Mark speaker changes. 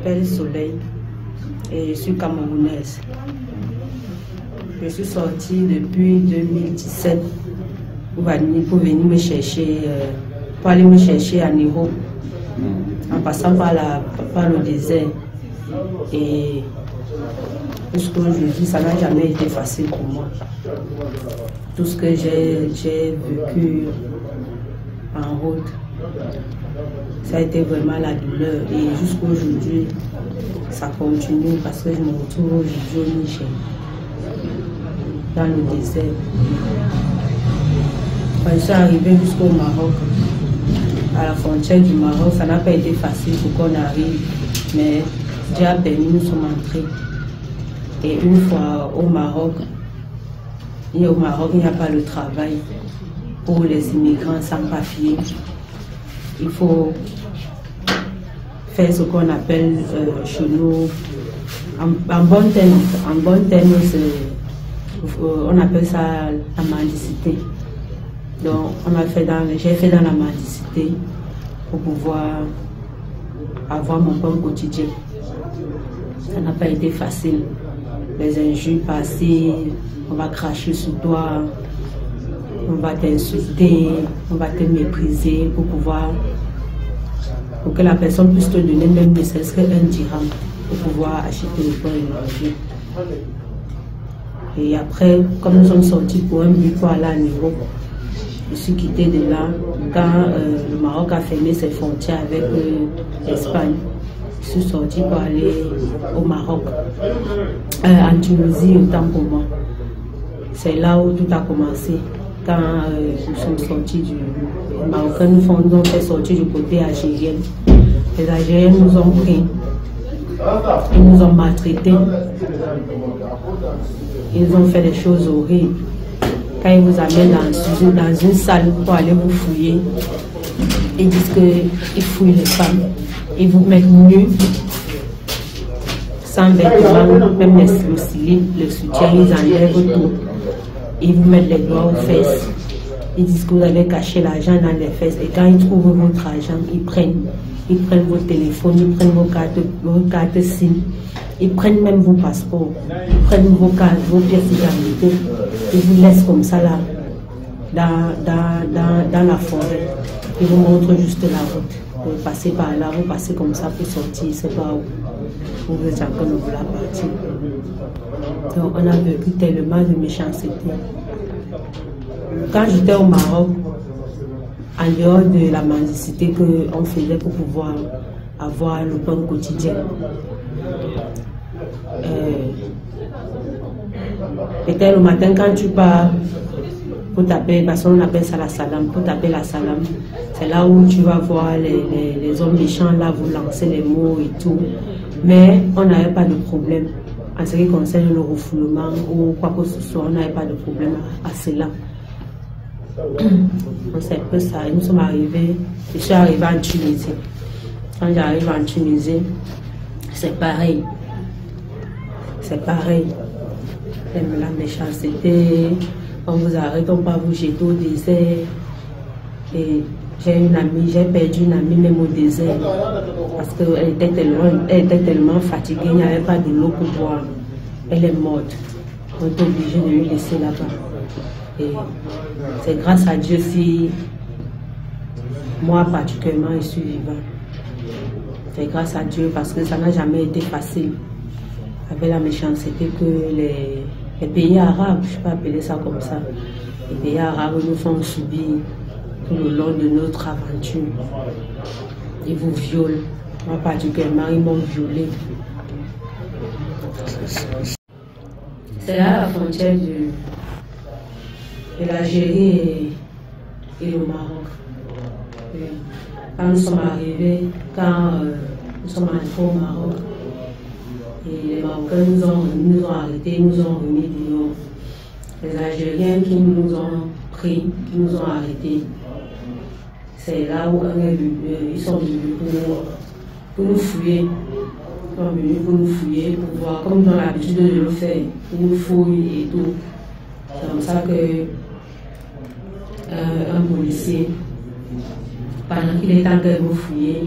Speaker 1: m'appelle Soleil et je suis camerounaise. Je suis sortie depuis 2017 pour venir me chercher, pour aller me chercher à Niro, en passant par le désert. Et jusqu'à aujourd'hui, ça n'a jamais été facile pour moi. Tout ce que j'ai vécu en route, ça a été vraiment la douleur. Et jusqu'à aujourd'hui, ça continue parce que je me retrouve aujourd'hui au Niger, dans le désert. Quand je suis arrivée jusqu'au Maroc, à la frontière du Maroc, ça n'a pas été facile pour qu'on arrive, mais Dieu a permis, nous sommes entrés. Et une fois au Maroc, il n'y a pas de travail pour les immigrants sans papier. Il faut faire ce qu'on appelle chez nous, en bon terme, on appelle ça la mendicité. Donc j'ai fait dans la mendicité pour pouvoir avoir mon pain quotidien. Ça n'a pas été facile. Les injures passées, on va cracher sur toi, on va t'insulter, on va te mépriser pour que la personne puisse te donner même ne serait-ce qu'un dirham pour pouvoir acheter le pain et manger. Et après, comme nous sommes sortis pour un but pour aller à Niro, je suis quittée de là quand le Maroc a fermé ses frontières avec l'Espagne. Je suis sortie pour aller au Maroc, en Tunisie autant pour moi. C'est là où tout a commencé. Quand nous sommes sortis du Maroc, nous ont fait sortir du côté algérien. Les Algériens nous ont pris, ils nous ont maltraités, ils ont fait des choses horribles. Quand ils vous amènent dans une salle pour aller vous fouiller, ils disent qu'ils fouillent les femmes. Ils vous mettent nus, sans vêtements, même le slip, le soutien, ils enlèvent tout. Ils vous mettent les doigts aux fesses. Ils disent que vous avez caché l'argent dans les fesses. Et quand ils trouvent votre argent, ils prennent vos téléphones, ils prennent vos cartes SIM. Ils prennent même vos passeports. Ils prennent vos cartes, vos pièces d'identité. Ils vous laissent comme ça là, dans la forêt. Ils vous montrent juste la route. Vous passez par là, vous passez comme ça pour sortir, c'est pas où. Vous êtes encore de vouloir partir. Donc on a vécu tellement de méchanceté. Quand j'étais au Maroc, en dehors de la mendicité qu'on faisait pour pouvoir avoir le pain quotidien, peut-être le matin quand tu pars pour taper, parce qu'on appelle ça la salam, pour taper la salam, c'est là où tu vas voir les hommes méchants là vous lancer les mots et tout. Mais on n'avait pas de problème en ce qui concerne le refoulement ou quoi que ce soit, on n'avait pas de problème à cela. C'est un peu ça. Nous sommes arrivés, je suis arrivée en Tunisie. Quand j'arrive en Tunisie, c'est pareil. C'est pareil. La méchanceté, on vous arrête, on va vous jeter au désert. Et j'ai perdu une amie même au désert parce qu'elle était tellement fatiguée, il n'y avait pas de l'eau pour boire. Elle est morte. On est obligé de lui laisser là-bas. Et c'est grâce à Dieu si moi particulièrement je suis vivant. C'est grâce à Dieu parce que ça n'a jamais été facile avec la méchanceté que les pays arabes, je ne peux pas appeler ça comme ça, les pays arabes nous font subir tout le long de notre aventure. Ils vous violent. Moi particulièrement, ils m'ont violé. C'est là la frontière de l'Algérie et le Maroc. Quand nous sommes arrivés, nous sommes entrés au Maroc, et les Marocains nous ont arrêtés, nous ont remis dehors. Les Algériens qui nous ont pris, qui nous ont arrêtés, c'est là où ils sont venus pour nous fouiller. Ils sont venus pour nous fouiller, pour voir, comme ils ont l'habitude de le faire, pour nous fouiller et tout. C'est comme ça que un policier, pendant qu'il est en train de vous fouiller,